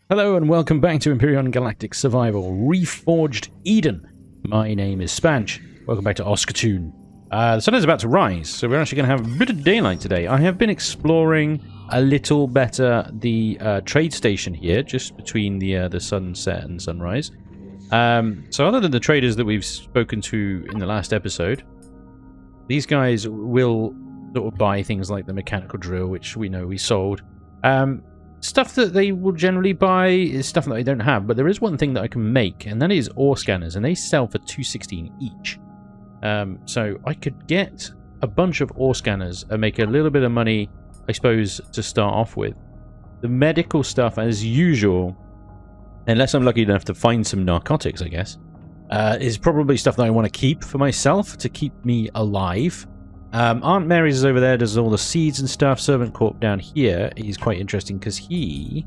Hello and welcome back to Empyrion Galactic Survival Reforged Eden. My name is Spanj. Welcome back to Oscartoon. The sun is about to rise, so we're actually going to have a bit of daylight today. I have been exploring a little better the trade station here, just between the sunset and sunrise. So other than the traders that we've spoken to in the last episode, these guys will sort of buy things like the mechanical drill, which we know we sold. Stuff that they will generally buy is stuff that I don't have, but there is one thing that I can make, and that is ore scanners, and they sell for $2.16 each. So I could get a bunch of ore scanners and make a little bit of money, I suppose, to start off with. The medical stuff, as usual, unless I'm lucky enough to find some narcotics, I guess, is probably stuff that I want to keep for myself to keep me alive. Aunt Mary's is over there, does all the seeds and stuff. Servant Corp down here is quite interesting because he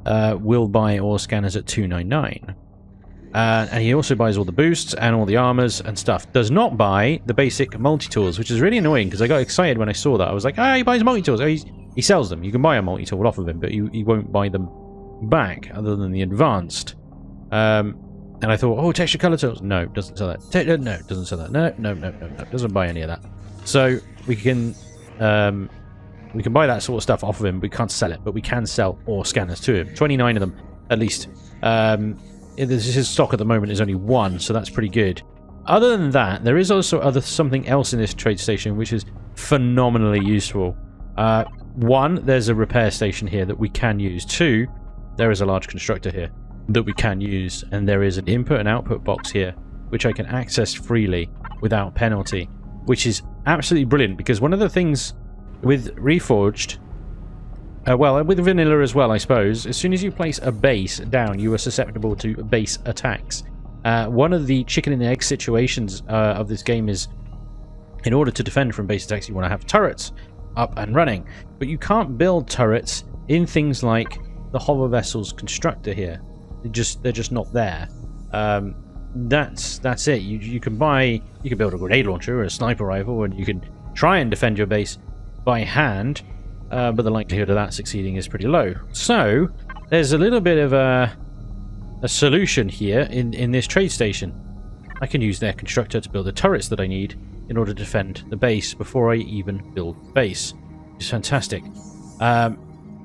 will buy ore scanners at $2.99. And he also buys all the boosts and all the armors and stuff. Does not buy the basic multi-tools, which is really annoying because I got excited when I saw that. I was like, ah, he buys multi-tools. Oh, he sells them. You can buy a multi-tool off of him, but he won't buy them back other than the advanced. And I thought, oh, texture color tools. No, doesn't sell that. No, doesn't sell that. No. Doesn't buy any of that. So we can buy that sort of stuff off of him. We can't sell it, but we can sell ore scanners to him. 29 of them, at least. His stock at the moment is only 1, so that's pretty good. Other than that, there is also something else in this trade station which is phenomenally useful. 1, there's a repair station here that we can use. 2, there is a large constructor here that we can use, and there is an input and output box here which I can access freely without penalty, which is absolutely brilliant, because one of the things with Reforged, well, with Vanilla as well, I suppose, as soon as you place a base down, you are susceptible to base attacks. One of the chicken and egg situations of this game is, in order to defend from base attacks, you want to have turrets up and running, but you can't build turrets in things like the Hover Vessels constructor here. They're just not there. That's it. You can build a grenade launcher or a sniper rifle, and you can try and defend your base by hand, but the likelihood of that succeeding is pretty low. So there's a little bit of a solution here in this trade station. I can use their constructor to build the turrets that I need in order to defend the base before I even build the base. It's fantastic.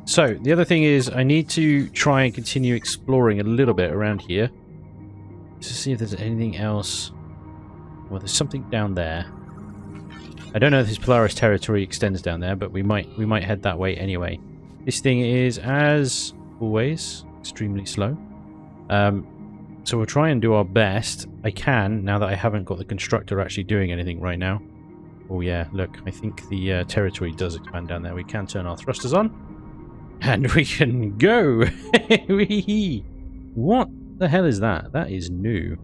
So the other thing is I need to try and continue exploring a little bit around here to see if there's anything else. Well, there's something down there. I don't know if this Polaris territory extends down there, but we might head that way anyway. This thing is, as always, extremely slow. So we'll try and do our best. I can, now that I haven't got the constructor actually doing anything right now. Oh yeah, look, I think the territory does expand down there. We can turn our thrusters on. And we can go! What the hell is that? That is new.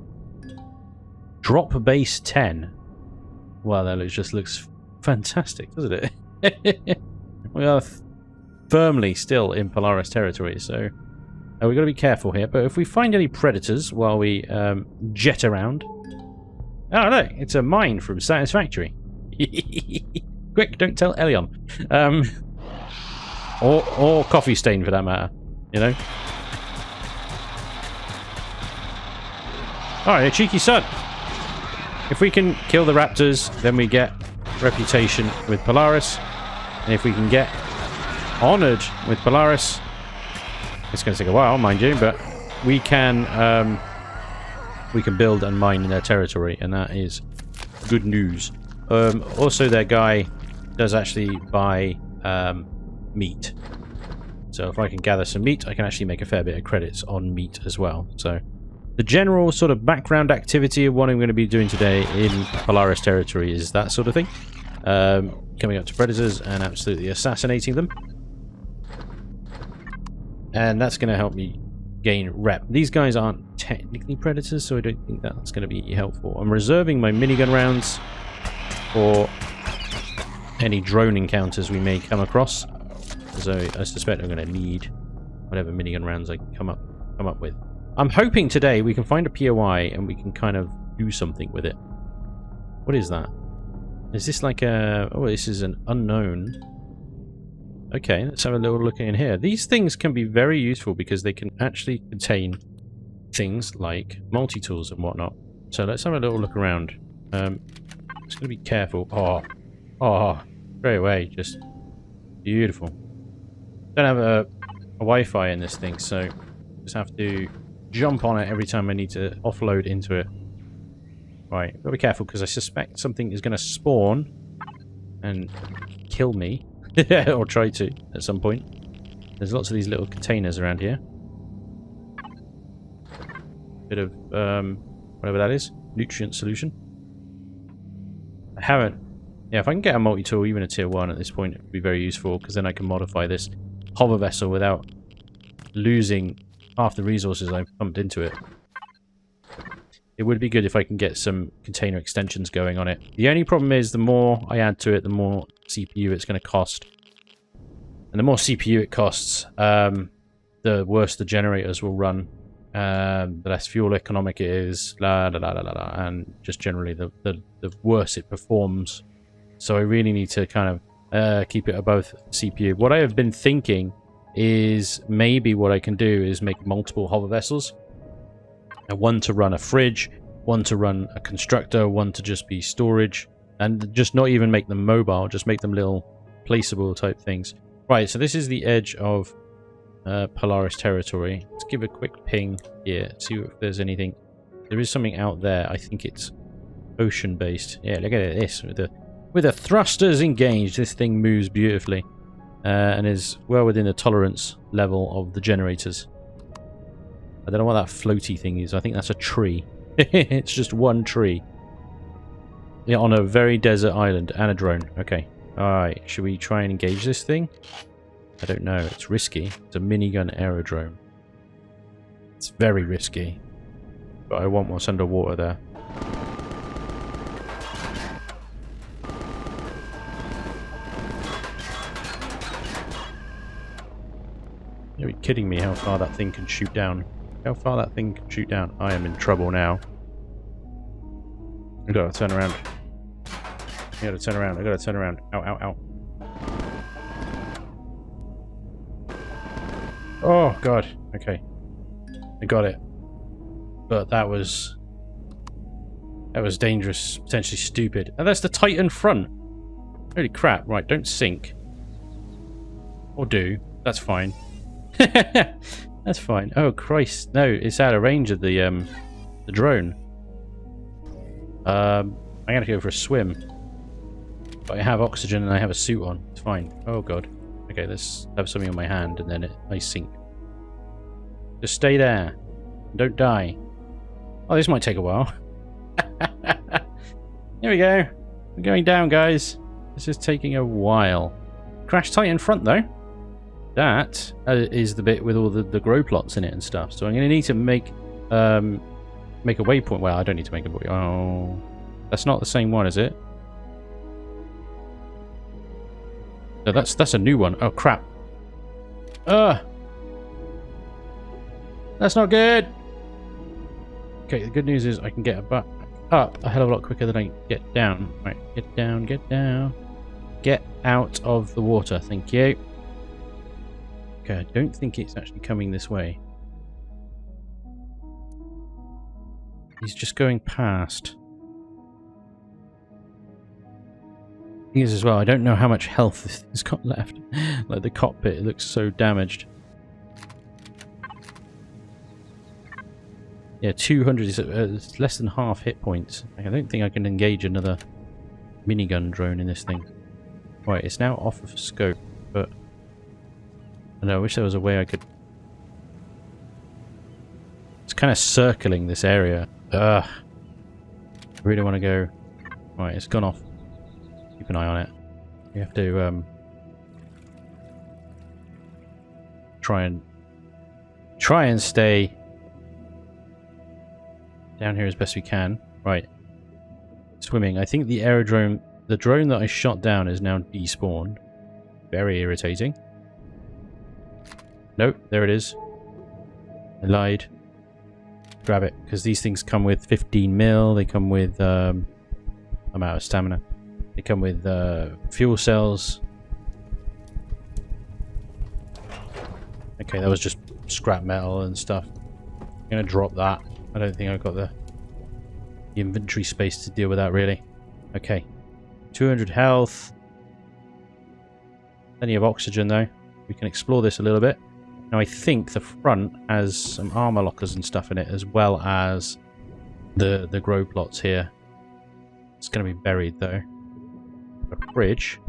Drop base 10. Wow, that just looks fantastic, doesn't it? We are firmly still in Polaris territory, so we've got to be careful here. But if we find any predators while we jet around... Oh, look, it's a mine from Satisfactory. Quick, don't tell Elion. Or Coffee Stain, for that matter, you know? Alright, a cheeky son. If we can kill the raptors, then we get reputation with Polaris. And if we can get honored with Polaris, it's going to take a while, mind you, but we can build and mine in their territory, and that is good news. Also, their guy does actually buy meat. So if I can gather some meat, I can actually make a fair bit of credits on meat as well. So the general sort of background activity of what I'm going to be doing today in Polaris territory is that sort of thing. Coming up to predators and absolutely assassinating them. And that's going to help me gain rep. These guys aren't technically predators, so I don't think that's going to be helpful. I'm reserving my minigun rounds for any drone encounters we may come across. So I suspect I'm going to need whatever minigun rounds I can come up with. I'm hoping today we can find a POI and we can kind of do something with it. What is that? Is this like a... Oh, this is an unknown Okay, let's have a little look in here. These things can be very useful because they can actually contain things like multi-tools and whatnot. So let's have a little look around. Just gonna be careful. Oh, straight away, just beautiful. Don't have a Wi-Fi in this thing, so just have to jump on it every time I need to offload into it. Right, gotta be careful because I suspect something is gonna spawn and kill me. Or try to at some point. There's lots of these little containers around here. Bit of whatever that is, nutrient solution. I haven't. Yeah, if I can get a multi-tool, even a tier 1 at this point, it would be very useful because then I can modify this hover vessel without losing half the resources I've pumped into it. It would be good if I can get some container extensions going on it. The only problem is the more I add to it, the more CPU it's going to cost. And the more CPU it costs, the worse the generators will run. The less fuel economic it is, and just generally the worse it performs. So I really need to kind of keep it above CPU. What I have been thinking is maybe what I can do is make multiple hover vessels. One to run a fridge, one to run a constructor, one to just be storage, and just not even make them mobile, just make them little placeable type things. Right, so this is the edge of Polaris territory. Let's give a quick ping here, see if there's anything. There is something out there. I think it's ocean based. Yeah, look at this. With the thrusters engaged, this thing moves beautifully and is well within the tolerance level of the generators. I don't know what that floaty thing is. I think that's a tree. It's just one tree. Yeah, on a very desert island and a drone. Okay. Alright, should we try and engage this thing? I don't know. It's risky. It's a minigun aerodrome. It's very risky. But I want what's underwater there. You're kidding me how far that thing can shoot down. How far that thing can shoot down. I am in trouble now. I gotta turn around. I gotta turn around. I gotta turn around. Ow, ow, ow. Oh, God. Okay. I got it. But that was dangerous. Potentially stupid. And that's the Titan front. Holy crap. Right, don't sink. Or do. That's fine. That's fine. Oh Christ, no! It's out of range of the drone. I'm gonna go for a swim, but I have oxygen and I have a suit on. It's fine. Oh God. Okay, let's have something on my hand and then I sink. Just stay there. Don't die. Oh, this might take a while. Here we go. We're going down, guys. This is taking a while. Crash Titan front though. That is the bit with all the grow plots in it and stuff. So I'm going to need to make a waypoint. Well, I don't need to make a waypoint. Oh, that's not the same one, is it? No, that's a new one. Oh crap! That's not good. Okay, the good news is I can get up a hell of a lot quicker than I get down. Right, get down, get down, get out of the water. Thank you. Okay, I don't think it's actually coming this way. He's just going past. Thing is as well, I don't know how much health this thing's got left. Like the cockpit, it looks so damaged. Yeah, 200 is it's less than half hit points. I don't think I can engage another minigun drone in this thing. Right, it's now off of scope, but I wish there was a way I could... It's kind of circling this area. Ugh. I really want to go... Right, it's gone off. Keep an eye on it. We have to try and stay down here as best we can. Right. Swimming. I think the aerodrome... The drone that I shot down is now despawned. Very irritating. Nope, there it is. I lied. Grab it, because these things come with 15 mil. They come with... I'm out of stamina. They come with fuel cells. Okay, that was just scrap metal and stuff. I'm gonna drop that. I don't think I've got the inventory space to deal with that, really. Okay. 200 health. Plenty of oxygen, though. We can explore this a little bit. Now, I think the front has some armor lockers and stuff in it, as well as the grow plots here. It's going to be buried, though. A fridge.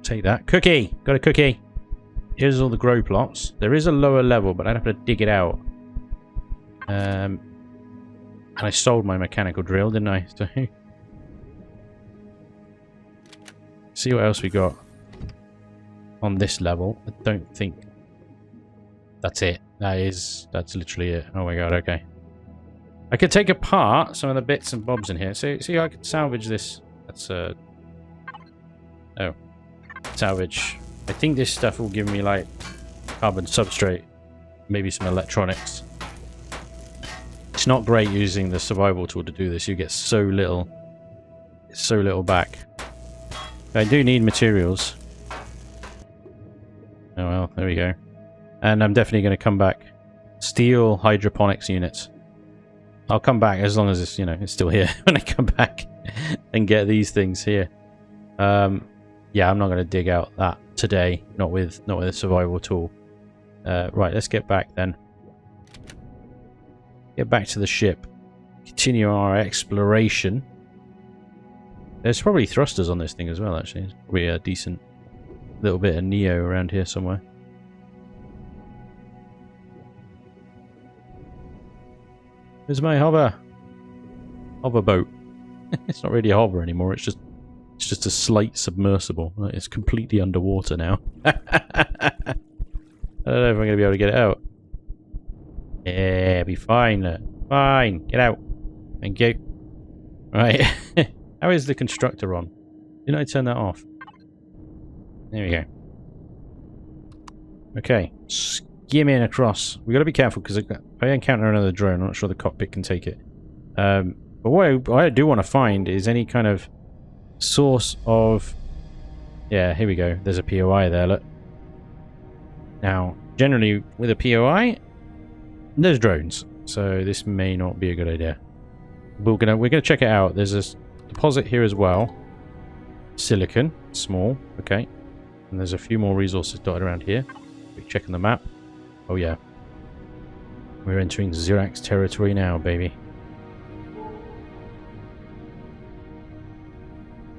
Take that. Cookie! Got a cookie! Here's all the grow plots. There is a lower level, but I'd have to dig it out. And I sold my mechanical drill, didn't I? So, see what else we got on this level. I don't think that's it. That's literally it. Oh my god, okay. I could take apart some of the bits and bobs in here. So see, I could salvage this. That's oh, salvage. I think this stuff will give me like carbon substrate, maybe some electronics. It's not great using the survival tool to do this. You get so little back. I do need materials. Oh well, there we go. And I'm definitely going to come back. Steel hydroponics units. I'll come back as long as it's, you know, it's still here when I come back and get these things here. Yeah, I'm not going to dig out that today. Not with a survival tool. Right, let's get back then. Get back to the ship. Continue our exploration. There's probably thrusters on this thing as well, actually. It's probably a decent little bit of Neo around here somewhere. There's my hover boat. It's not really a hover anymore. It's just a slight submersible. It's completely underwater now. I don't know if I'm going to be able to get it out. Yeah, be fine. Fine. Get out. Thank you. Right. How is the constructor on? Didn't I turn that off? There we go. Okay. Skimming across. We've got to be careful because if I encounter another drone, I'm not sure the cockpit can take it. But what I do want to find is any kind of source of... Yeah, here we go. There's a POI there, look. Now, generally, with a POI, there's drones. So this may not be a good idea. We're gonna check it out. There's a deposit here as well. Silicon, small, okay. And there's a few more resources dotted around here. We check on the map. Oh yeah. We're entering Xerax territory now, baby.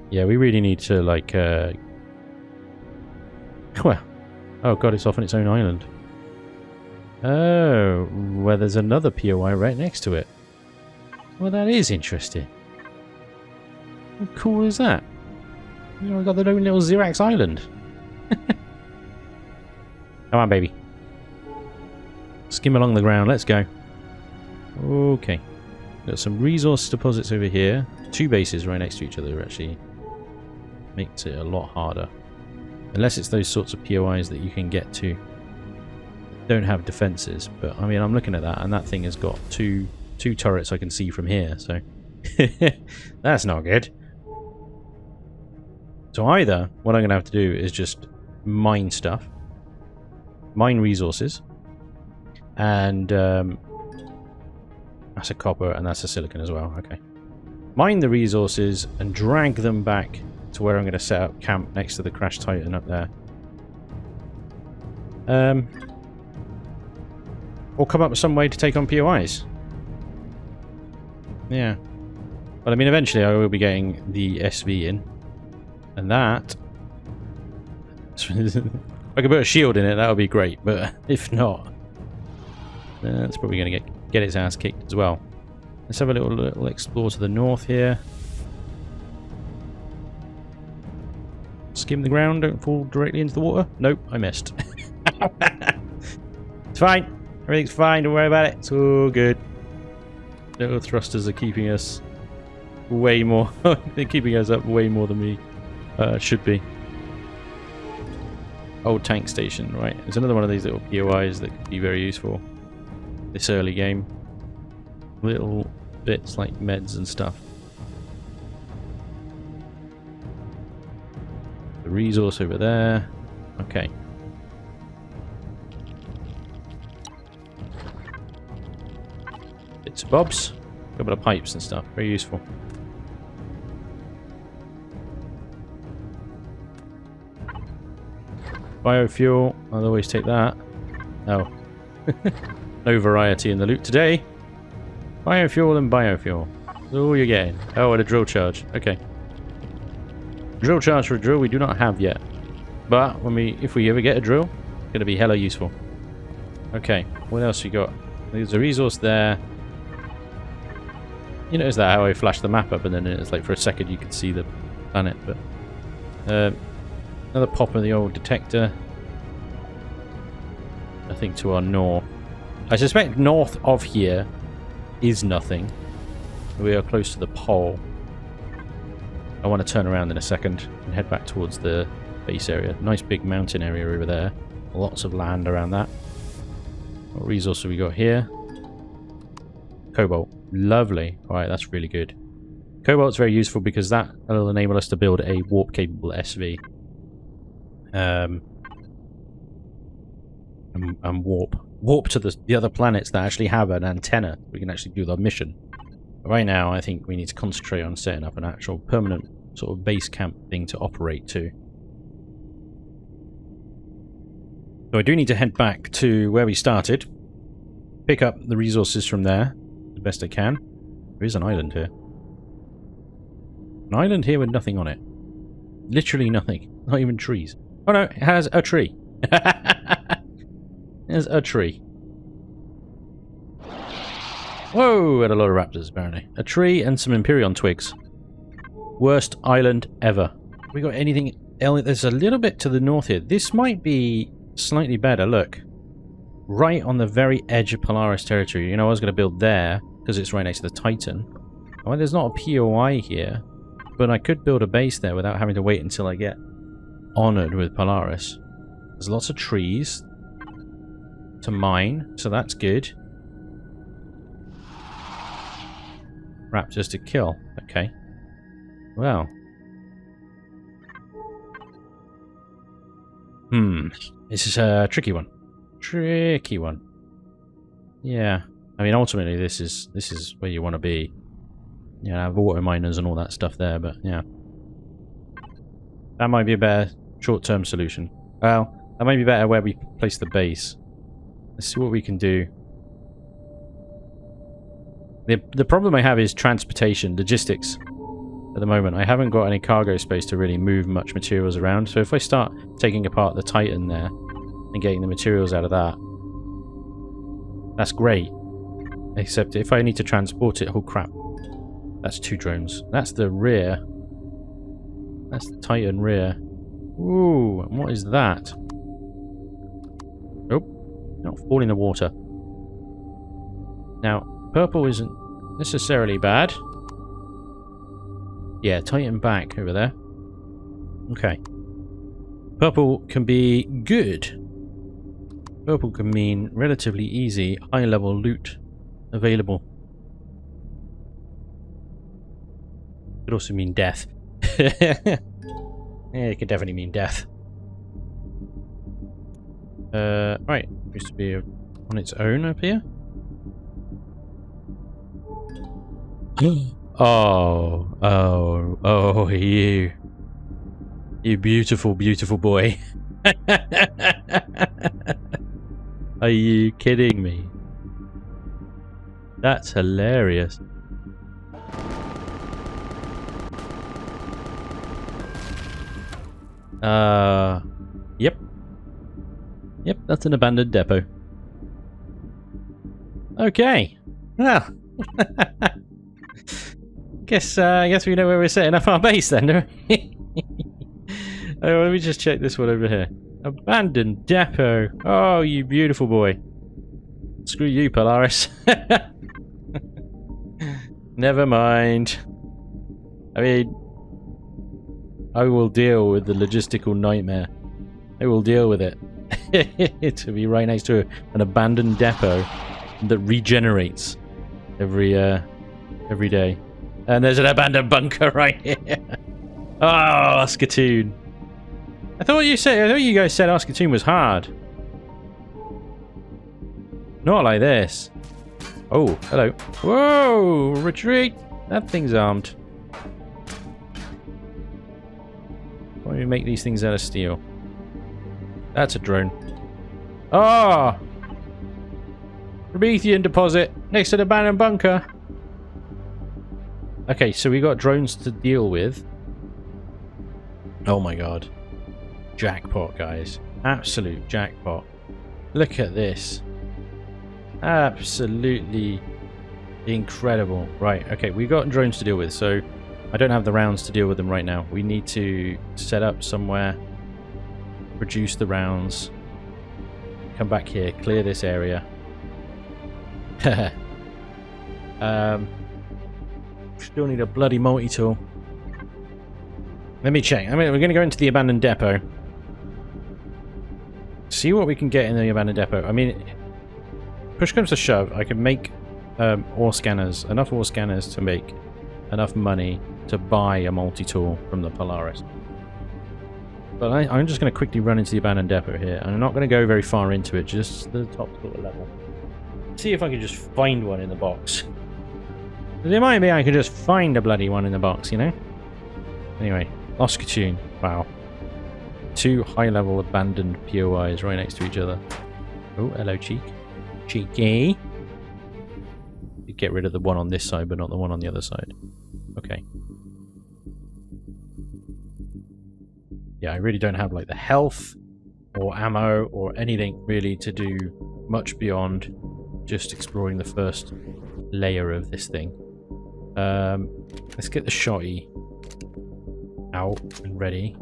Yeah, we really need to, like, well, oh god, it's off on its own island. Oh, well, there's another POI right next to it. Well, that is interesting. How cool is that? You know, we've got their own little Xerax island. Come on, baby. Skim along the ground, let's go. Okay. Got some resource deposits over here. Two bases right next to each other, actually. Makes it a lot harder. Unless it's those sorts of POIs that you can get to. Don't have defenses, but I mean, I'm looking at that, and that thing has got two turrets I can see from here, so that's not good. So either what I'm going to have to do is just mine stuff, mine resources, and that's a copper and that's a silicon as well. Okay, mine the resources and drag them back to where I'm going to set up camp next to the Crash Titan up there. Or come up with some way to take on POIs. Yeah. But I mean, eventually I will be getting the SV in. And that... if I could put a shield in it, that would be great. But if not... that's probably going to get its ass kicked as well. Let's have a little explore to the north here. Skim the ground, don't fall directly into the water. Nope, I missed. It's fine. Everything's fine, don't worry about it. It's all good. Little thrusters are keeping us way more. They're keeping us up way more than we should be. Old tank station, right. There's another one of these little POIs that could be very useful this early game. Little bits like meds and stuff. The resource over there. Okay. bits of bobs. A couple of pipes and stuff. Very useful. Biofuel. I'll always take that. Oh. No variety in the loot today. Biofuel and biofuel. That's all you're getting. Oh, and a drill charge. Okay. Drill charge for a drill we do not have yet. But if we ever get a drill, it's going to be hella useful. Okay. What else we got? There's a resource there. You notice that how I flashed the map up and then it's like for a second you could see the planet, but another pop of the old detector. Nothing to our north. I suspect north of here is nothing. We are close to the pole. I want to turn around in a second and head back towards the base area. Nice big mountain area over there. Lots of land around that. What resource have we got here? Cobalt. Lovely. Alright, that's really good. Cobalt's very useful because that will enable us to build a warp-capable SV. And warp to the other planets that actually have an antenna. We can actually do the mission. But right now, I think we need to concentrate on setting up an actual permanent sort of base camp thing to operate to. So I do need to head back to where we started. Pick up the resources from there the best I can. There is an island here. An island here with nothing on it. Literally nothing. Not even trees. Oh no, it has a tree. There's a tree. Whoa, had a lot of raptors apparently. A tree and some Empyrion twigs. Worst island ever. We got anything else? There's a little bit to the north here. This might be slightly better. Look. Right on the very edge of Polaris territory. You know, I was going to build there because it's right next to the Titan. Well, there's not a POI here, but I could build a base there without having to wait until I get honored with Polaris. There's lots of trees to mine, so that's good. Raptors to kill. Okay. Well. This is a tricky one. Tricky one. Yeah. I mean, ultimately, this is where you want to be. You know, have water miners and all that stuff there, but yeah. That might be a better short-term solution. Well, that might be better where we place the base. Let's see what we can do. The problem I have is transportation, logistics. At the moment, I haven't got any cargo space to really move much materials around. So if I start taking apart the Titan there and getting the materials out of that, that's great. Except if I need to transport it, oh crap. That's 2 drones. That's the rear. That's the Titan rear. Ooh, and what is that? Oh, not fall in the water. Now, purple isn't necessarily bad. Yeah, Titan back over there. Okay. Purple can be good. Purple can mean relatively easy, high-level loot available. Could also mean death. Yeah, it could definitely mean death. Right. Used to be on its own up here. Oh, you beautiful, beautiful boy. Are you kidding me? That's hilarious. Yep. Yep, that's an abandoned depot. Okay. Well. Guess we know where we're setting up our base then, don't we? Oh, let me just check this one over here. Abandoned depot. Oh, you beautiful boy. Screw you, Polaris. Never mind. I mean, I will deal with the logistical nightmare. I will deal with it. To be right next to an abandoned depot that regenerates every day. And there's an abandoned bunker right here. Oh, Oskatoon. I thought you guys said Oskatoon was hard. Not like this. Oh, hello. Whoa! Retreat! That thing's armed. Why do we make these things out of steel? That's a drone. Ah! Oh! Promethean deposit next to the abandoned bunker. Okay, so we got drones to deal with. Oh my god. Jackpot, guys. Absolute jackpot. Look at this. Absolutely incredible. Right, okay, we've got drones to deal with, so I don't have the rounds to deal with them right now. We need to set up somewhere, produce the rounds, come back here, clear this area. Still need a bloody multi-tool. Let me check. I mean, we're going to go into the abandoned depot. See what we can get in the abandoned depot. I mean, push comes to shove, I can make ore scanners, enough ore scanners to make enough money to buy a multi-tool from the Polaris. But I'm just going to quickly run into the abandoned depot here. I'm not going to go very far into it, just the top sort of level. See if I can just find one in the box. It might be I could just find a bloody one in the box, you know? Anyway, Oskatoon. Wow. 2 high-level abandoned POIs right next to each other. Oh, hello, Cheek. Cheeky. Get rid of the one on this side, but not the one on the other side. Okay. Yeah, I really don't have, like, the health or ammo or anything really to do much beyond just exploring the first layer of this thing. Let's get the shotty out and ready.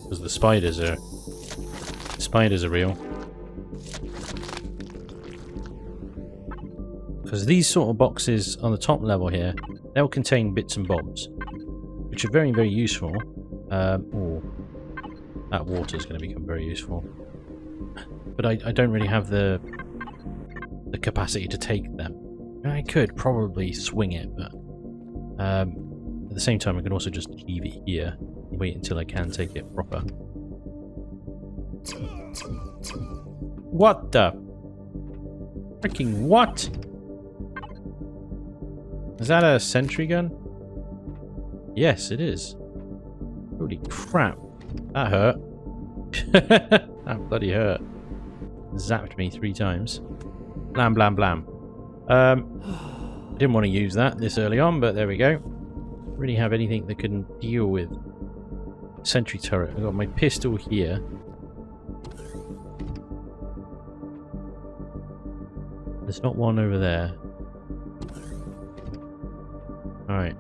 Because the spiders are real. Because these sort of boxes on the top level here, they'll contain bits and bobs, which are very, very useful. Oh, that water is going to become very useful. But I don't really have the capacity to take them. I could probably swing it, but at the same time I could also just leave it here and wait until I can take it proper. What the? Freaking what? Is that a sentry gun? Yes, it is. Holy crap. That hurt. That bloody hurt. Zapped me 3 times. Blam, blam, blam. I didn't want to use that this early on, but there we go. Don't really have anything that can deal with sentry turret. I've got my pistol here. There's not one over there. Alright.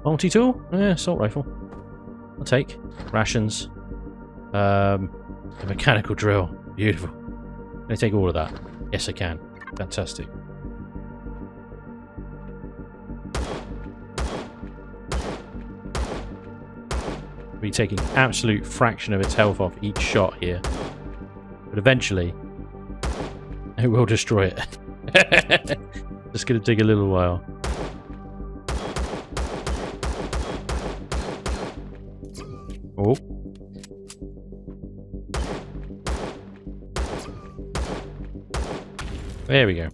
Multi-tool? Yeah, assault rifle. I'll take. Rations. A mechanical drill. Beautiful. Can I take all of that? Yes, I can. Fantastic. We'll be taking absolute fraction of its health off each shot here. But eventually, it will destroy it. Just gonna take a little while. Oh. There we go.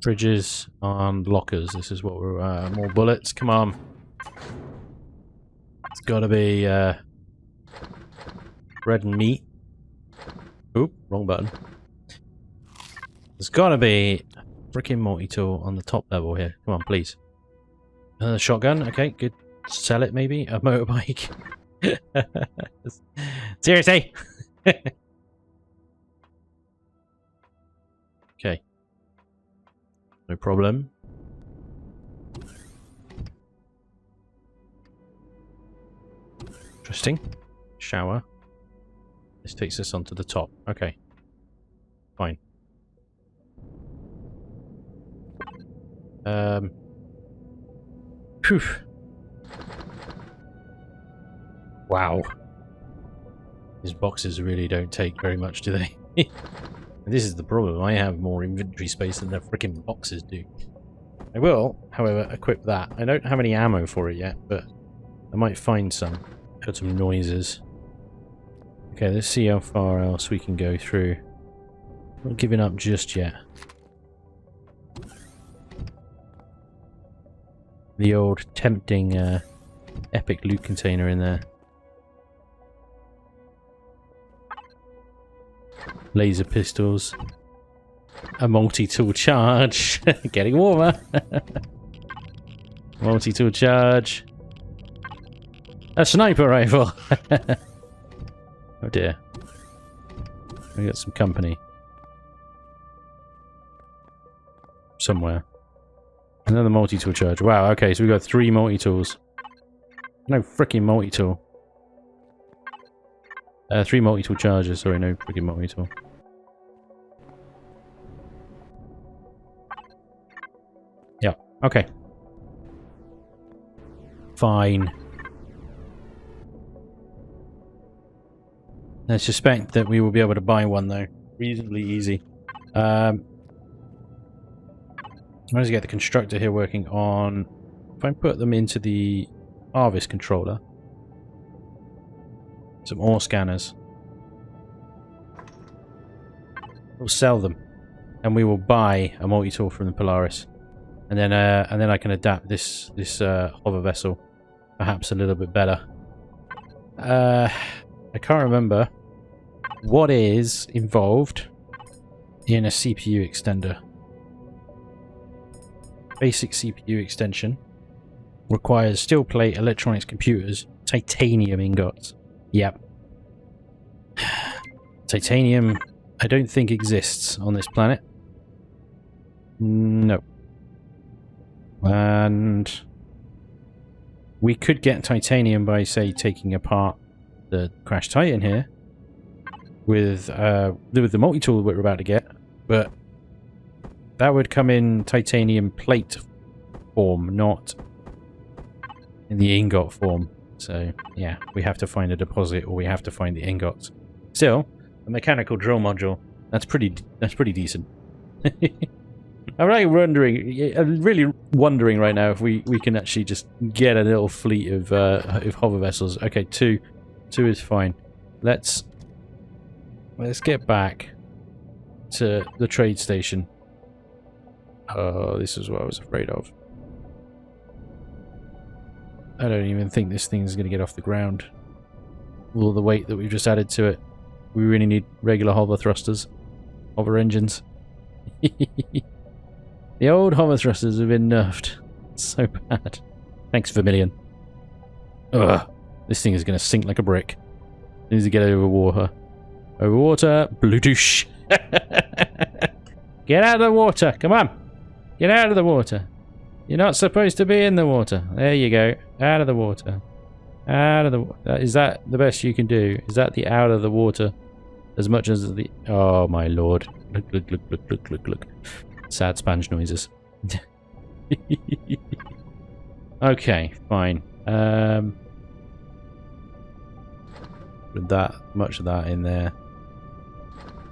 Fridges on lockers. This is what we're... more bullets. Come on. It's gotta be... bread and meat. Oop, wrong button. There's gotta be a freaking multi-tool on the top level here. Come on, please. Another shotgun. Okay, good. Sell it, maybe. A motorbike. Seriously? Okay. No problem. Interesting. Shower. This takes us onto the top. Okay. Fine. Phew. Wow. These boxes really don't take very much, do they? This is the problem. I have more inventory space than the freaking boxes do. I will, however, equip that. I don't have any ammo for it yet, but I might find some. Heard some noises. Okay, let's see how far else we can go through. Not giving up just yet. The old tempting epic loot container in there. Laser pistols. A multi-tool charge. Getting warmer. Multi-tool charge. A sniper rifle. Oh dear. We got some company. Somewhere. Another multi-tool charge. Wow, okay, so we got 3 multi-tools. No freaking multi-tool. 3 multi-tool charges, sorry, no freaking multi-tool. Yeah, okay. Fine. I suspect that we will be able to buy one, though. Reasonably easy. How does he get the constructor here working on... If I put them into the harvest controller. Some ore scanners. We'll sell them. And we will buy a multi-tool from the Polaris. And then I can adapt this hover vessel perhaps a little bit better. I can't remember what is involved in a CPU extender. Basic CPU extension requires steel plate, electronics, computers, titanium ingots. Yep. Titanium, I don't think exists on this planet. No. And we could get titanium by, say, taking apart the Crash Titan here with the multi-tool that we're about to get, but that would come in titanium plate form, not in the ingot form. So, yeah, we have to find a deposit, or we have to find the ingots. Still, a mechanical drill module, that's pretty decent. I'm really wondering right now if we can actually just get a little fleet of hover vessels. Okay, two is fine. Let's get back to the trade station. Oh, this is what I was afraid of. I don't even think this thing is going to get off the ground. All the weight that we've just added to it. We really need regular hover thrusters. Hover engines. The old hover thrusters have been nerfed. It's so bad. Thanks, Vermilion. Ugh. This thing is going to sink like a brick. It needs to get over water. Over water. Bloodoosh. Get out of the water. Come on. Get out of the water. You're not supposed to be in the water. There you go. Out of the water. Out of the water. Is that the best you can do? Is that the out of the water? As much as the... Oh, my lord. Look, look, look, look, look, look, look. Sad Spanj noises. Okay, fine. With that, much of that in there.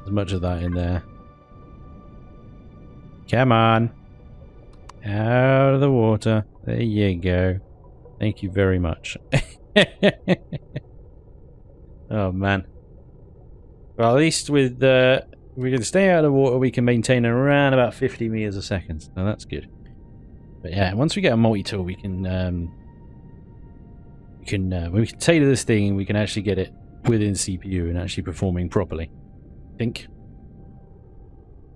As much of that in there. Come on. Out of the water. There you go. Thank you very much. Oh, man. Well, at least with... we can stay out of the water, we can maintain around about 50 meters a second. Now that's good. But yeah, once we get a multi-tool, we can when we can tailor this thing, we can actually get it within CPU and actually performing properly. I think.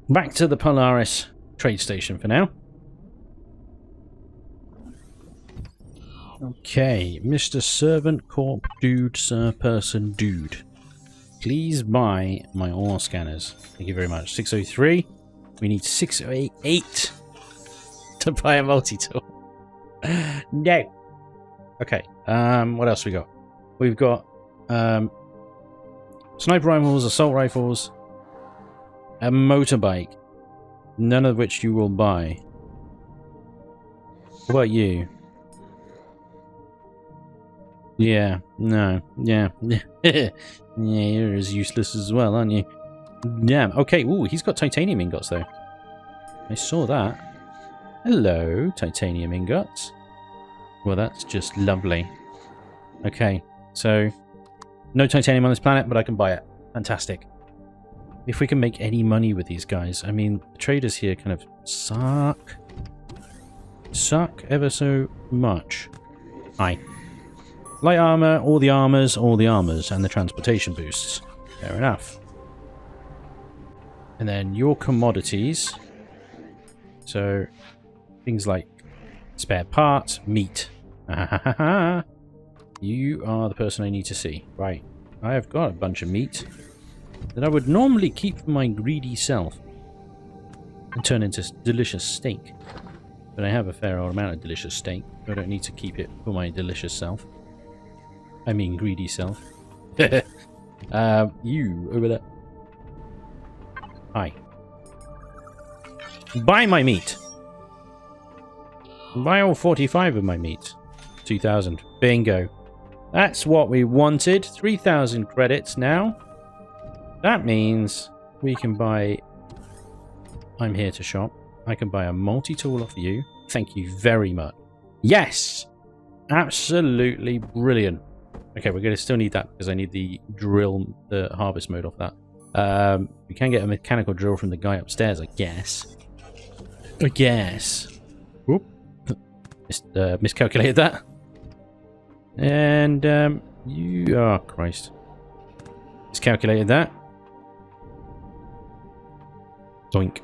Back to the Polaris trade station for now. Okay, Mr. Servant Corp Dude, Sir Person Dude. Please buy my ore scanners. Thank you very much. 603. We need 688 to buy a multi-tool. No. Okay. What else we got? We've got sniper rifles, assault rifles, a motorbike. None of which you will buy. What about you? Yeah, no, yeah. Yeah, you're as useless as well, aren't you? Damn, okay, ooh, he's got titanium ingots, though. I saw that. Hello, titanium ingots. Well, that's just lovely. Okay, so no titanium on this planet, but I can buy it. Fantastic. If we can make any money with these guys. I mean, the traders here kind of suck. Suck ever so much. Hi. Light armor, all the armors, and the transportation boosts. Fair enough. And then your commodities. So, things like spare parts, meat. You are the person I need to see. Right. I have got a bunch of meat that I would normally keep for my greedy self and turn into delicious steak. But I have a fair old amount of delicious steak, so I don't need to keep it for my delicious self. I mean greedy self. You over there. Hi. Buy my meat. Buy all 45 of my meat. 2,000. Bingo. That's what we wanted. 3,000 credits now. That means we can buy... I'm here to shop. I can buy a multi-tool off you. Thank you very much. Yes! Absolutely brilliant. Okay, we're going to still need that because I need the drill, the harvest mode off that. We can get a mechanical drill from the guy upstairs, I guess. I guess. Whoop. Miscalculated that. And, you... Oh, Christ. Miscalculated that. Doink.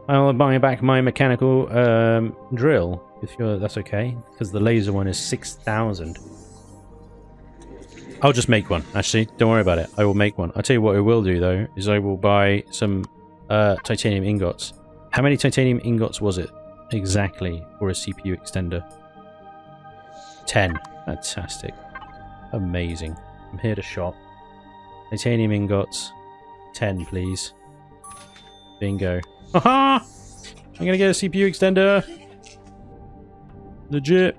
I'll buy back my mechanical drill, if that's okay, because the laser one is 6,000. I'll just make one, actually. Don't worry about it. I will make one. I'll tell you what I will do, though, is I will buy some titanium ingots. How many titanium ingots was it exactly for a CPU extender? 10. Fantastic. Amazing. I'm here to shop. Titanium ingots. 10, please. Bingo. Haha! I'm gonna get a CPU extender. Legit.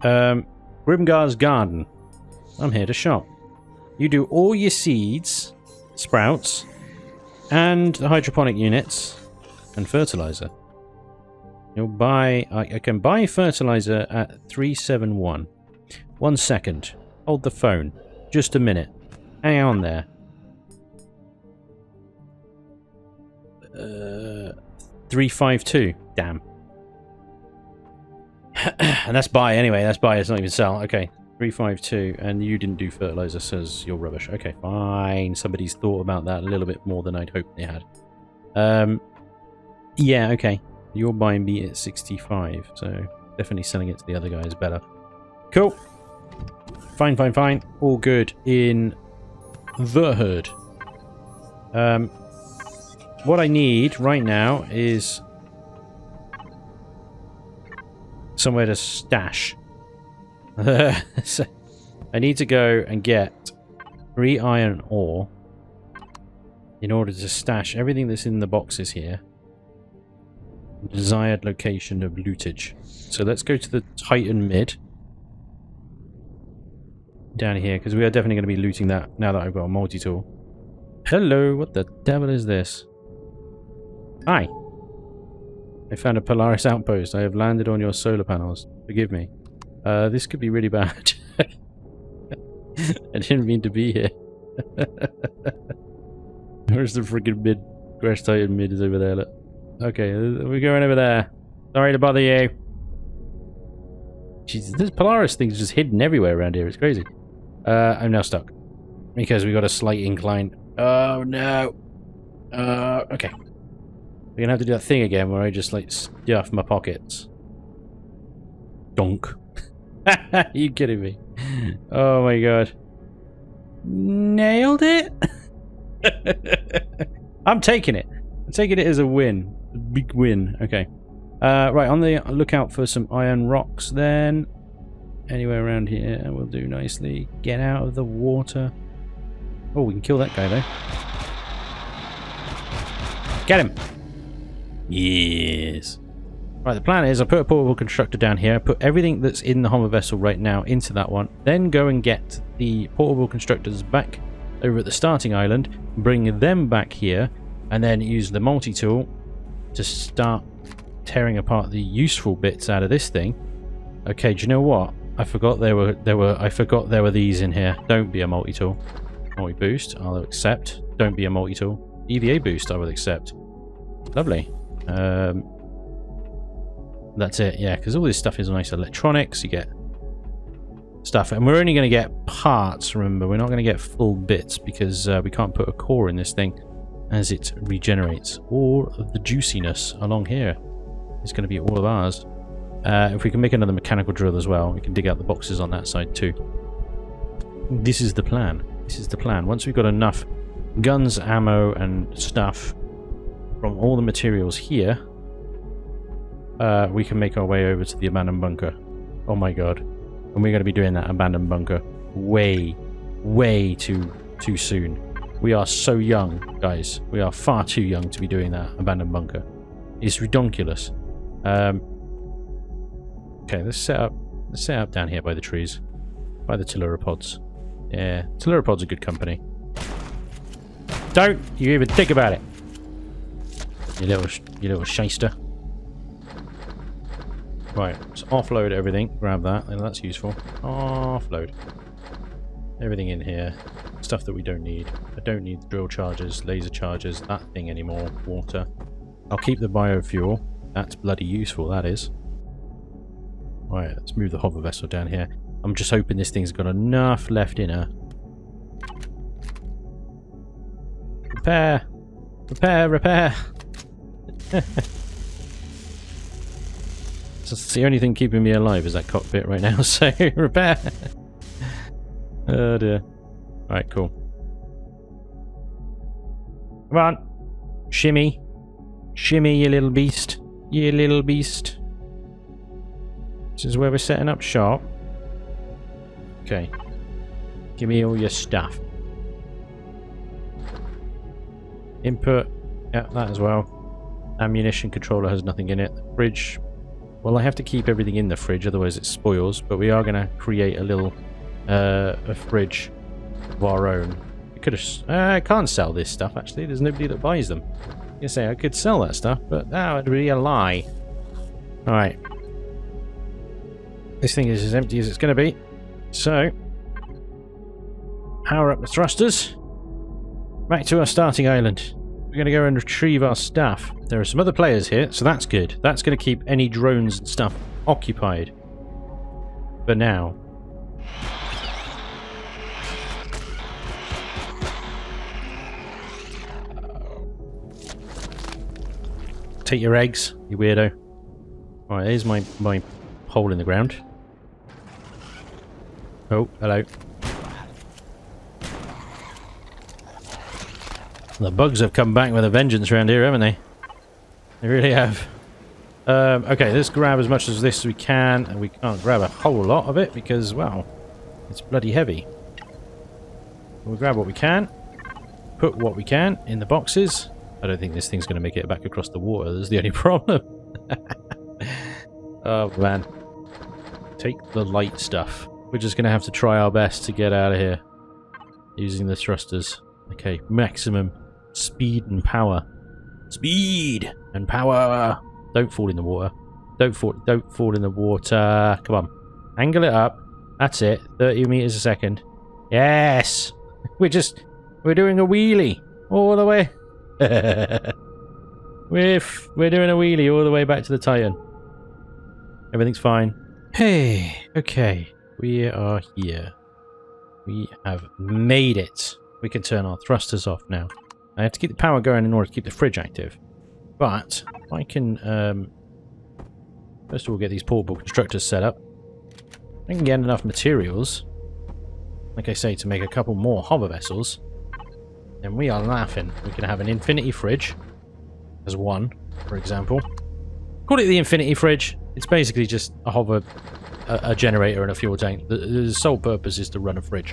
Grimgar's Garden. I'm here to shop. You do all your seeds, sprouts, and the hydroponic units, and fertilizer. You'll buy... I can buy fertilizer at 371. 1 second. Hold the phone. Just a minute. Hang on there. 352. Damn. And that's buy anyway. That's buy. It's not even sell. Okay. 352. And you didn't do fertilizer, says you're rubbish. Okay, fine. Somebody's thought about that a little bit more than I'd hoped they had. Yeah, okay. You're buying me at 65. So definitely selling it to the other guy is better. Cool. Fine, fine, fine. All good in the herd. What I need right now is somewhere to stash. So I need to go and get 3 iron ore in order to stash everything that's in the boxes here. Desired location of lootage. So let's go to the Titan mid. Down here, because we are definitely going to be looting that now that I've got a multi-tool. Hello, what the devil is this? Hi. I found a Polaris Outpost. I have landed on your solar panels. Forgive me. This could be really bad. I didn't mean to be here. Where's the freaking mid? Crash Titan mid is over there, look. Okay, we're going over there. Sorry to bother you. Jesus, this Polaris thing's just hidden everywhere around here. It's crazy. I'm now stuck. Because we got a slight incline. Oh, no. Okay. We're gonna have to do that thing again where I just, like, stuff my pockets. Donk. Are you kidding me? Oh, my God. Nailed it? I'm taking it. I'm taking it as a win. A big win. Okay. Right, on the lookout for some iron rocks then. Anywhere around here will do nicely. Get out of the water. Oh, we can kill that guy though. Get him! Yes. Right, the plan is I put a portable constructor down here. I put everything that's in the Homer vessel right now into that one. Then go and get the portable constructors back over at the starting island, bring them back here, and then use the multi-tool to start tearing apart the useful bits out of this thing. Okay, do you know what? I forgot there were these in here. Don't be a multi-tool. Multi-boost, I'll accept. Don't be a multi-tool. EVA boost, I will accept. Lovely. That's it, yeah, because all this stuff is nice electronics. You get stuff, and we're only going to get parts, remember. We're not going to get full bits because we can't put a core in this thing as it regenerates. All of the juiciness along here is going to be all of ours. If we can make another mechanical drill as well, we can dig out the boxes on that side too. This is the plan. This is the plan. Once we've got enough guns, ammo, and stuff from all the materials here, we can make our way over to the abandoned bunker. Oh my god. And we're going to be doing that abandoned bunker way too soon. We are so young, guys. We are far too young to be doing that abandoned bunker. It's ridiculous. Okay, let's set up down here by the trees. By the telluripods. Yeah, telluripods are good company. Don't you even think about it. You little shyster. Right, let's offload everything. Grab that, and that's useful. Offload. Everything in here. Stuff that we don't need. I don't need drill charges, laser charges, that thing anymore. Water. I'll keep the biofuel. That's bloody useful, that is. Right, let's move the hover vessel down here. I'm just hoping this thing's got enough left in her. Repair! Repair, repair! It's the only thing keeping me alive is that cockpit right now, so repair! Oh dear. Alright, cool. Come on! Shimmy! Shimmy, you little beast! You little beast! This is where we're setting up shop. Okay. Give me all your stuff. Input. Yeah, that as well. Ammunition controller has nothing in it. The fridge. Well, I have to keep everything in the fridge, otherwise it spoils. But we are going to create a little a fridge of our own. We could have. I can't sell this stuff, actually. There's nobody that buys them. You say I could sell that stuff, but that would be a lie. Alright. This thing is as empty as it's going to be. So, power up the thrusters. Back to our starting island. We're going to go and retrieve our stuff. There are some other players here, so that's good. That's going to keep any drones and stuff occupied. For now. Take your eggs, you weirdo. Alright, there's my hole in the ground. Oh, hello. The bugs have come back with a vengeance around here, haven't they? They really have. Okay, let's grab as much as this as we can, and we can't grab a whole lot of it because, well, it's bloody heavy. We'll grab what we can, put what we can in the boxes. I don't think this thing's going to make it back across the water. That's the only problem. Oh, man. Take the light stuff. We're just going to have to try our best to get out of here using the thrusters. Okay, maximum speed and power. Speed and power. Don't fall in the water. Don't fall in the water. Come on. Angle it up. That's it. 30 meters a second. Yes. We're doing a wheelie all the way. We're doing a wheelie all the way back to the Titan. Everything's fine. Hey, okay. We are here. We have made it. We can turn our thrusters off now. I have to keep the power going in order to keep the fridge active. But I can first of all get these portable constructors set up. I can get enough materials, like I say, to make a couple more hover vessels. And we are laughing. We can have an infinity fridge as one, for example. Call it the infinity fridge. It's basically just a hover, a generator and a fuel tank. The sole purpose is to run a fridge.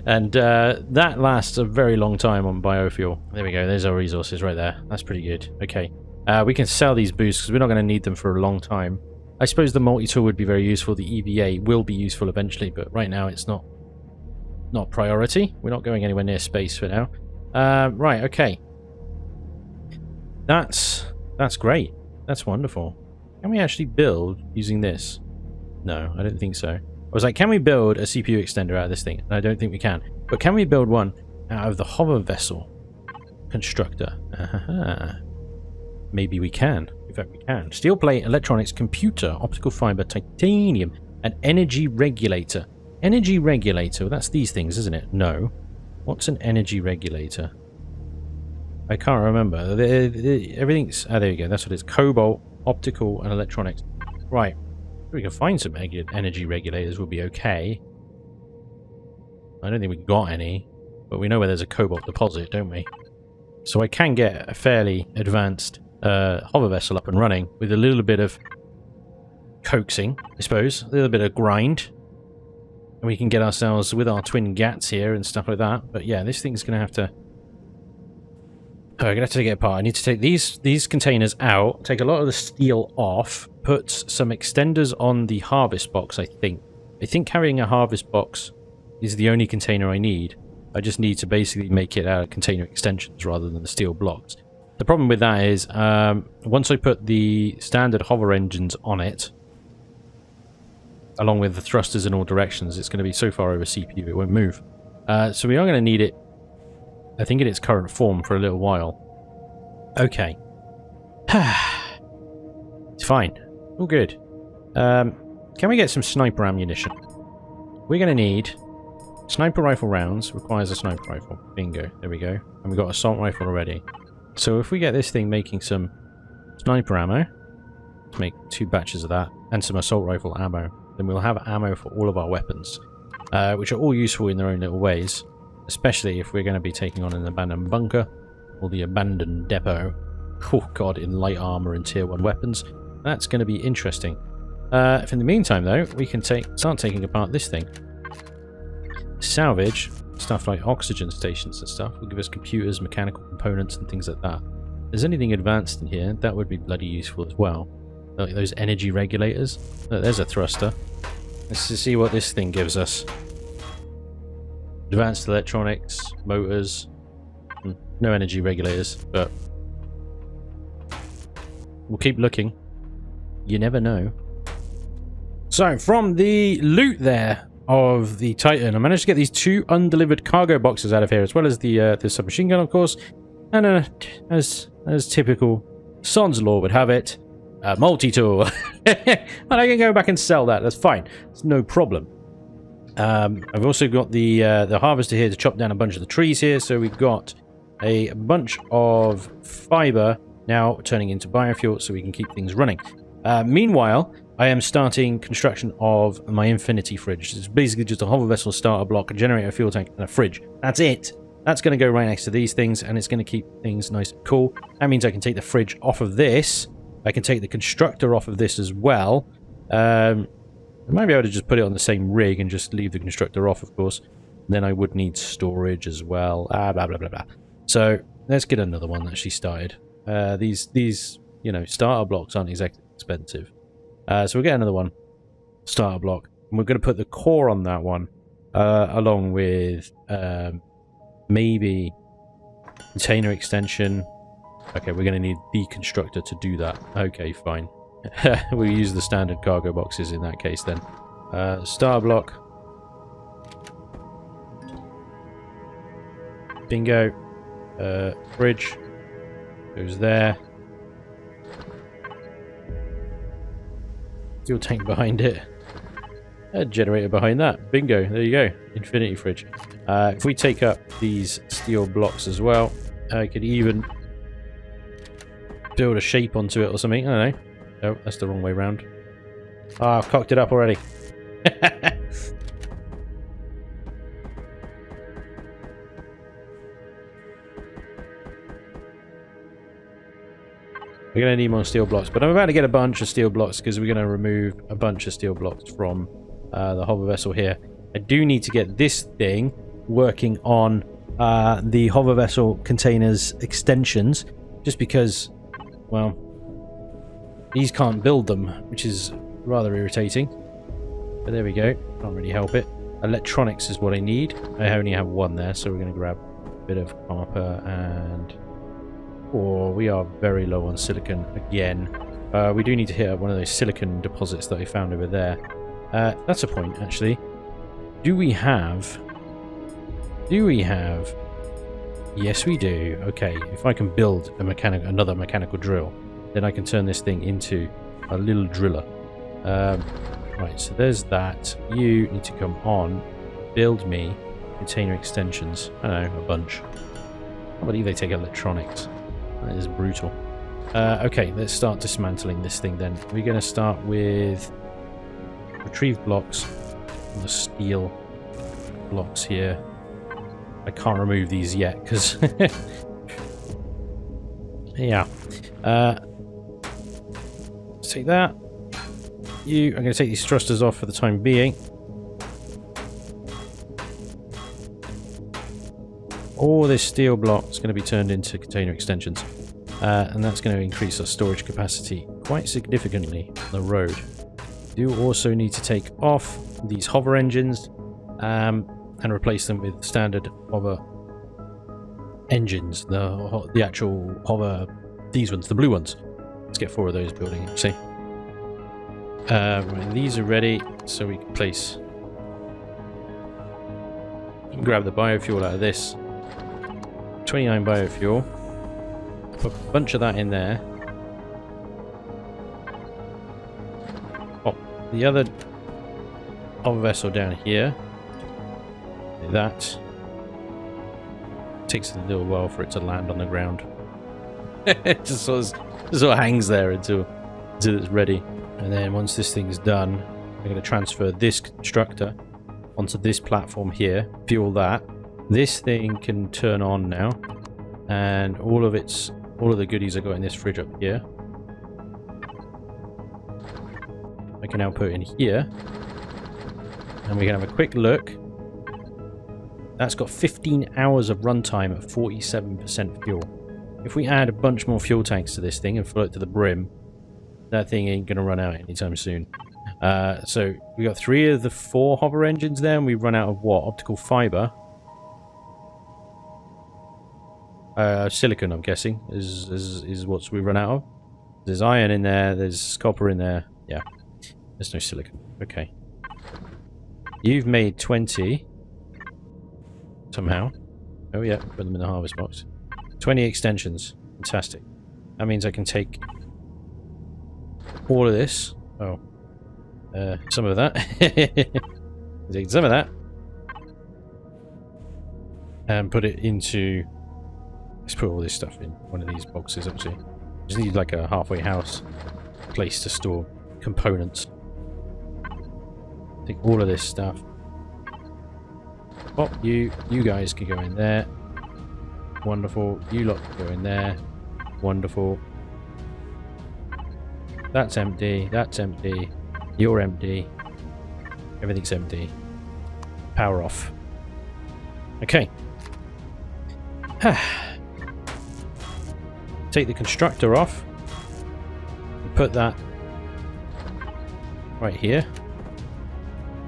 And that lasts a very long time on biofuel. There we go. There's our resources right there. That's pretty good. Okay. We can sell these boosts because we're not going to need them for a long time. I suppose the multi-tool would be very useful. The EVA will be useful eventually, but right now it's not not priority. We're not going anywhere near space for now. Right, okay. That's great. That's wonderful. Can we actually build using this? No, I don't think so. I was like, can we build a CPU extender out of this thing? And I don't think we can. But can we build one out of the hover vessel constructor? Maybe we can. In fact, we can. Steel plate, electronics, computer, optical fiber, titanium, and energy regulator. Energy regulator, well, that's these things, isn't it? No. What's an energy regulator? I can't remember. Everything's... Oh, there you go. That's what it's. Cobalt, optical, and electronics. Right. If we can find some energy regulators, we'll be okay. I don't think we got any, but we know where there's a cobalt deposit, don't we? So I can get a fairly advanced hover vessel up and running with a little bit of coaxing, I suppose. A little bit of grind. And we can get ourselves with our twin GATs here and stuff like that. But yeah, this thing's going to have to... Oh, I'm going to have to take it apart. I need to take these containers out, take a lot of the steel off, put some extenders on the harvest box, I think. I think carrying a harvest box is the only container I need. I just need to basically make it out of container extensions rather than the steel blocks. The problem with that is, once I put the standard hover engines on it, along with the thrusters in all directions, it's going to be so far over CPU it won't move. So we are going to need it, I think, in its current form for a little while. Okay. It's fine. All good. Can we get some sniper ammunition? We're going to need... Sniper rifle rounds requires a sniper rifle. Bingo. There we go. And we've got assault rifle already. So if we get this thing making some sniper ammo, let's make 2 batches of that, and some assault rifle ammo, then we'll have ammo for all of our weapons, which are all useful in their own little ways, especially if we're going to be taking on an abandoned bunker or the abandoned depot. Oh god, in light armor and tier 1 weapons. That's going to be interesting. If in the meantime, though, we can start taking apart this thing. Salvage stuff like oxygen stations and stuff will give us computers, mechanical components, and things like that. If there's anything advanced in here, that would be bloody useful as well. Like those energy regulators. Oh, there's a thruster. Let's see what this thing gives us. Advanced electronics, motors. No energy regulators, but we'll keep looking. You never know. So, from the loot there of the Titan, I managed to get these 2 undelivered cargo boxes out of here, as well as the submachine gun, of course, and as typical Son's law would have it, a multi-tool. And I can go back and sell that. That's fine. It's no problem. I've also got the harvester here to chop down a bunch of the trees here, so we've got a bunch of fiber now turning into biofuel, so we can keep things running. Meanwhile, I am starting construction of my infinity fridge. It's basically just a hover vessel starter block, a generator, a fuel tank, and a fridge. That's it. That's going to go right next to these things, and it's going to keep things nice and cool. That means I can take the fridge off of this. I can take the constructor off of this as well. I might be able to just put it on the same rig and just leave the constructor off, of course. Then I would need storage as well. Blah, blah, blah, blah. So let's get another one that she started. These, you know, starter blocks aren't exactly expensive. So we'll get another one, starter block, and we're going to put the core on that one, along with maybe container extension. Okay, we're going to need the constructor to do that. Okay, fine. We'll use the standard cargo boxes in that case then. Starter block. Bingo. Fridge goes there. Fuel tank behind it. A generator behind that. Bingo. There you go. Infinity fridge. If we take up these steel blocks as well, I could even build a shape onto it or something. I don't know. Oh, that's the wrong way round. Ah, I've cocked it up already. We're going to need more steel blocks, but I'm about to get a bunch of steel blocks because we're going to remove a bunch of steel blocks from the hover vessel here. I do need to get this thing working on the hover vessel containers extensions, just because, well, these can't build them, which is rather irritating. But there we go. Can't really help it. Electronics is what I need. I only have one there, so we're going to grab a bit of copper and... Oh, we are very low on silicon again. We do need to hit up one of those silicon deposits that I found over there. That's a point, actually. Do we have... Yes, we do. Okay, if I can build another mechanical drill, then I can turn this thing into a little driller. Right, so there's that. You need to come on, build me container extensions. I don't know, a bunch. I believe they take electronics. That is brutal. Okay, let's start dismantling this thing then. We're going to start with retrieve blocks, the steel blocks here. I can't remove these yet because yeah. Let's take that. I'm going to take these thrusters off for the time being. All this steel block is going to be turned into container extensions, and that's going to increase our storage capacity quite significantly on the road. Do also need to take off these hover engines and replace them with standard hover engines. The actual hover, these ones, the blue ones. Let's get 4 of those building, see. Right, these are ready, so we can place... Grab the biofuel out of this. 29 biofuel. Put a bunch of that in there. Pop the other hover vessel down here. Like that. Takes a little while for it to land on the ground. It just sort of hangs there until it's ready. And then once this thing's done, I'm going to transfer this constructor onto this platform here, fuel that. This thing can turn on now, and all of the goodies I got in this fridge up here, I can now put in here, and we can have a quick look. That's got 15 hours of runtime at 47% fuel. If we add a bunch more fuel tanks to this thing and fill it to the brim, that thing ain't gonna run out anytime soon. So we got 3 of the 4 hover engines there, and we run out of what? Optical fiber. Silicon, I'm guessing, is what we run out of. There's iron in there, there's copper in there. Yeah, there's no silicon. Okay. You've made 20. Somehow. Oh yeah, put them in the harvest box. 20 extensions. Fantastic. That means I can take all of this. Oh. Some of that. Take some of that. And put it into... Let's put all this stuff in one of these boxes, obviously. Just need like a halfway house place to store components. Take all of this stuff. Pop, you guys can go in there. Wonderful. You lot can go in there. Wonderful. That's empty. That's empty. You're empty. Everything's empty. Power off. Okay. Take the constructor off. And put that right here.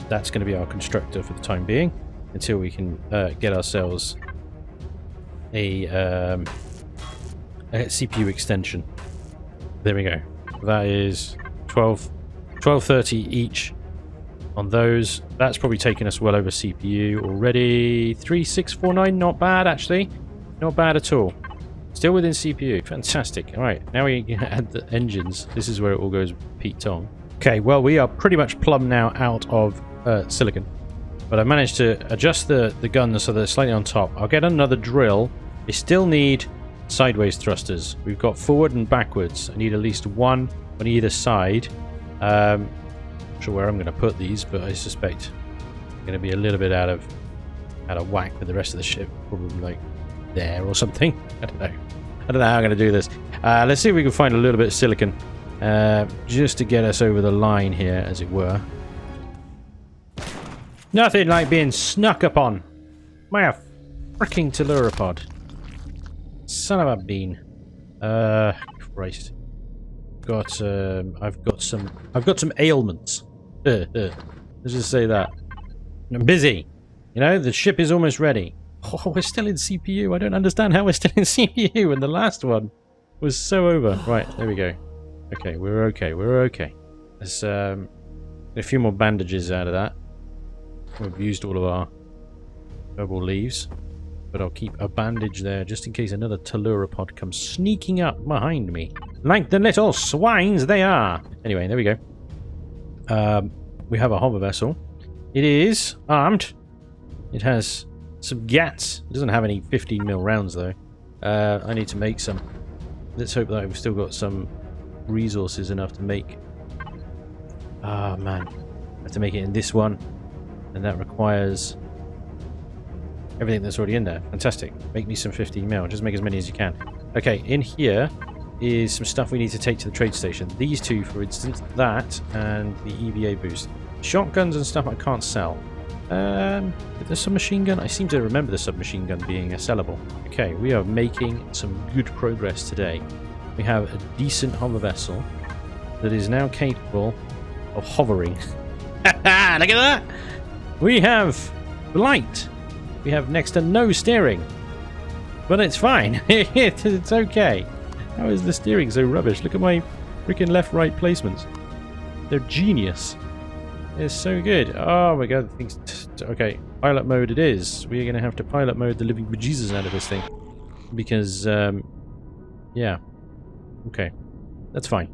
That's going to be our constructor for the time being, until we can get ourselves a CPU extension. There we go. That is 1230 each on those. That's probably taken us well over CPU already. 3649, not bad actually. Not bad at all. Still within CPU. Fantastic. Alright, now we can add the engines. This is where it all goes Pete Tong. Okay, well we are pretty much plumb now out of silicon. But I managed to adjust the guns so they're slightly on top. I'll get another drill. I still need sideways thrusters. We've got forward and backwards. I need at least one on either side. Not sure where I'm going to put these, but I suspect I'm going to be a little bit out of whack with the rest of the ship. Probably like there or something. I don't know. I don't know how I'm going to do this. Let's see if we can find a little bit of silicon just to get us over the line here, as it were. Nothing like being snuck upon by a freaking telluropod. Son of a bean. Christ. I've got some ailments. Let's just say that. I'm busy. You know, the ship is almost ready. Oh, we're still in CPU. I don't understand how we're still in CPU, and the last one was so over. Right, there we go. Okay, we're okay. We're okay. Let's get a few more bandages out of that. We've used all of our herbal leaves, but I'll keep a bandage there just in case another Telluropod comes sneaking up behind me. Like the little swines they are! Anyway, there we go. We have a hover vessel. It is armed. It has some gats. It doesn't have any 15mm rounds though. I need to make some. Let's hope that I've still got some resources enough to make. Ah, man. I have to make it in this one. And that requires everything that's already in there. Fantastic. Make me some 15mm. Just make as many as you can. Okay, in here is some stuff we need to take to the trade station. These two, for instance, that and the EVA boost. Shotguns and stuff I can't sell. The submachine gun? I seem to remember the submachine gun being sellable. Okay, we are making some good progress today. We have a decent hover vessel that is now capable of hovering. Look at that! We have flight. We have next to no steering. But it's fine. It's okay. How is the steering so rubbish? Look at my freaking left-right placements. They're genius. They're so good. Oh my god. Okay, pilot mode it is. We're going to have to pilot mode the living bejesus out of this thing. Because, yeah. Okay. That's fine.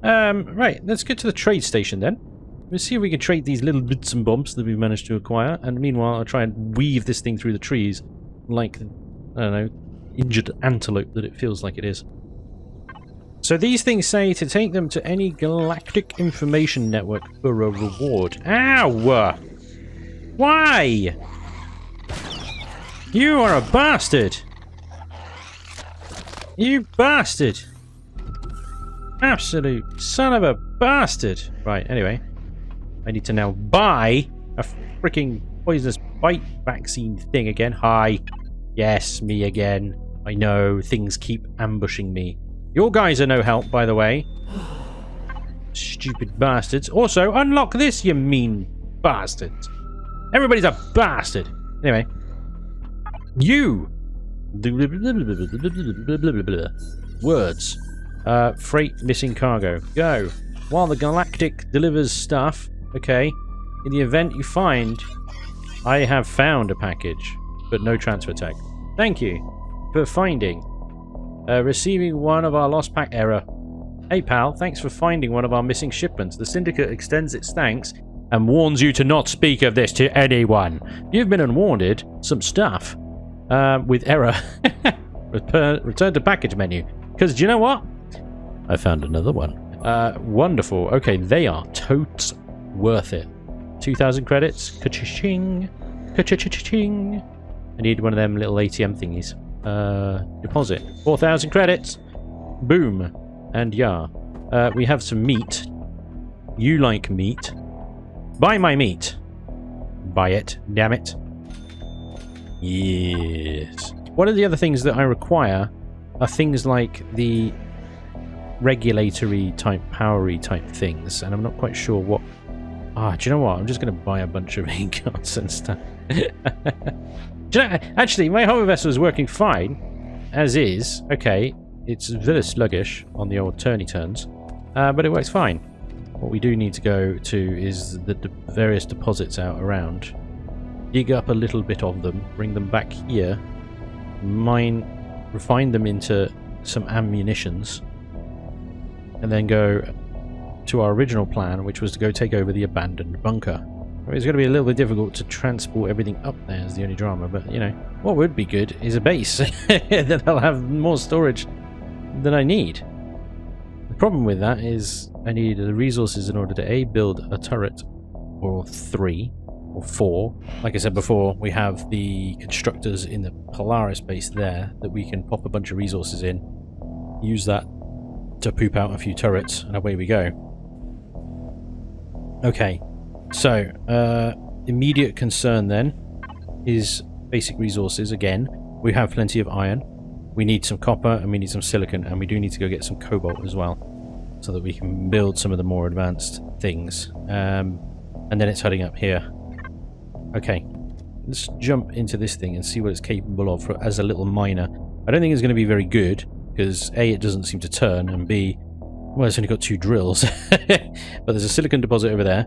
Right, let's get to the trade station then. Let's see if we can trade these little bits and bobs that we've managed to acquire. And meanwhile, I'll try and weave this thing through the trees like, I don't know, injured antelope that it feels like it is. So these things say to take them to any galactic information network for a reward. Ow! Why? You are a bastard! You bastard! Absolute son of a bastard! Right, anyway. I need to now buy a freaking poisonous bite vaccine thing again. Hi. Yes, me again. I know, things keep ambushing me. Your guys are no help, by the way. Stupid bastards. Also, unlock this, you mean bastards. Everybody's a bastard. Anyway. You! Words. Freight missing cargo. Go. While the Galactic delivers stuff, okay, in the event you find, I have found a package, but no transfer tag. Thank you for finding. Receiving one of our lost pack error. Hey pal, thanks for finding one of our missing shipments. The Syndicate extends its thanks and warns you to not speak of this to anyone. You've been unwarned. Some stuff with error. Return to package menu. Because do you know what? I found another one. Wonderful. Okay, they are totes worth it. 2,000 credits. Ka-cha-ching. Ka-cha-cha-ching. I need one of them little ATM thingies. Deposit. 4,000 credits. Boom. And yeah. We have some meat. You like meat. Buy my meat. Buy it. Damn it. Yes. One of the other things that I require are things like the regulatory type, powery type things, and I'm not quite sure what. Ah, do you know what? I'm just going to buy a bunch of ingots and stuff. Do you know, actually, my hover vessel is working fine, as is. Okay, it's very sluggish on the old turny turns, but it works fine. What we do need to go to is the various deposits out around, dig up a little bit of them, bring them back here, refine them into some ammunitions, and then go to our original plan, which was to go take over the abandoned bunker. It's going to be a little bit difficult to transport everything up there is the only drama, but you know, what would be good is a base that I'll have more storage than I need. The problem with that is I need the resources in order to A, build a turret, or 3, or 4. Like I said before, we have the constructors in the Polaris base there that we can pop a bunch of resources in, use that to poop out a few turrets, and away we go. Okay, so immediate concern then is basic resources again. We have plenty of iron, we need some copper, and we need some silicon, and we do need to go get some cobalt as well, so that we can build some of the more advanced things. And then it's heading up here. Okay, let's jump into this thing and see what it's capable of as a little miner. I don't think it's going to be very good, because A, it doesn't seem to turn, and B, well, it's only got 2 drills. But there's a silicon deposit over there.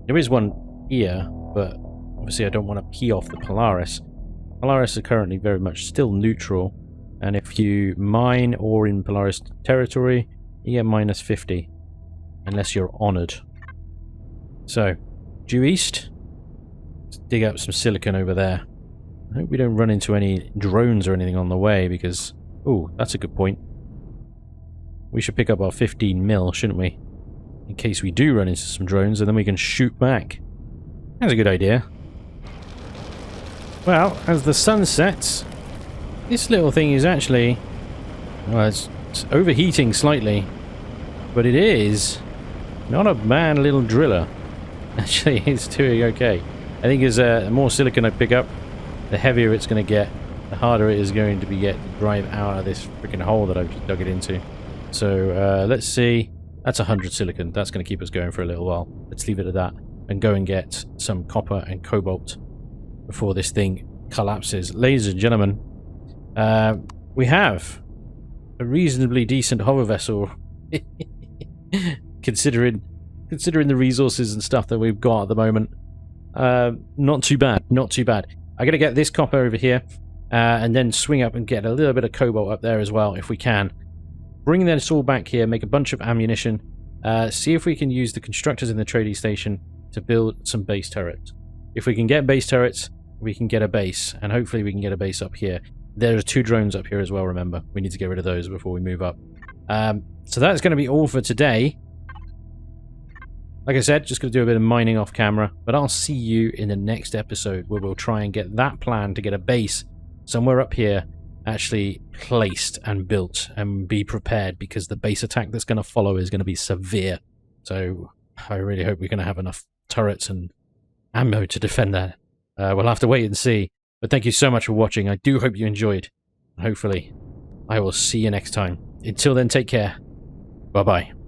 There is one here, but obviously I don't want to key off the Polaris. Polaris are currently very much still neutral, and if you mine or in Polaris territory, you get minus 50, unless you're honoured. So, due east, let's dig up some silicon over there. I hope we don't run into any drones or anything on the way, because... ooh, that's a good point. We should pick up our 15 mil, shouldn't we? In case we do run into some drones, and then we can shoot back. That's a good idea. Well, as the sun sets, this little thing is actually... well, it's overheating slightly, but it is not a bad little driller. Actually, it's doing okay. I think as the more silicon I pick up, the heavier it's going to get, the harder it is going to be to drive out of this freaking hole that I've just dug it into. So let's see. That's 100 silicon. That's going to keep us going for a little while. Let's leave it at that and go and get some copper and cobalt before this thing collapses. Ladies and gentlemen, we have a reasonably decent hover vessel considering the resources and stuff that we've got at the moment. Not too bad, not too bad. I'm going to get this copper over here and then swing up and get a little bit of cobalt up there as well if we can. Bring this all back here, make a bunch of ammunition, see if we can use the constructors in the trading station to build some base turrets. If we can get base turrets, we can get a base, and hopefully we can get a base up here. There are 2 drones up here as well, remember. We need to get rid of those before we move up. So that's going to be all for today. Like I said, just going to do a bit of mining off camera, but I'll see you in the next episode where we'll try and get that plan to get a base somewhere up here actually placed and built and be prepared, because the base attack that's going to follow is going to be severe. So I really hope we're going to have enough turrets and ammo to defend that. We'll have to wait and see. But thank you so much for watching. I do hope you enjoyed. Hopefully, I will see you next time. Until then, take care. Bye-bye.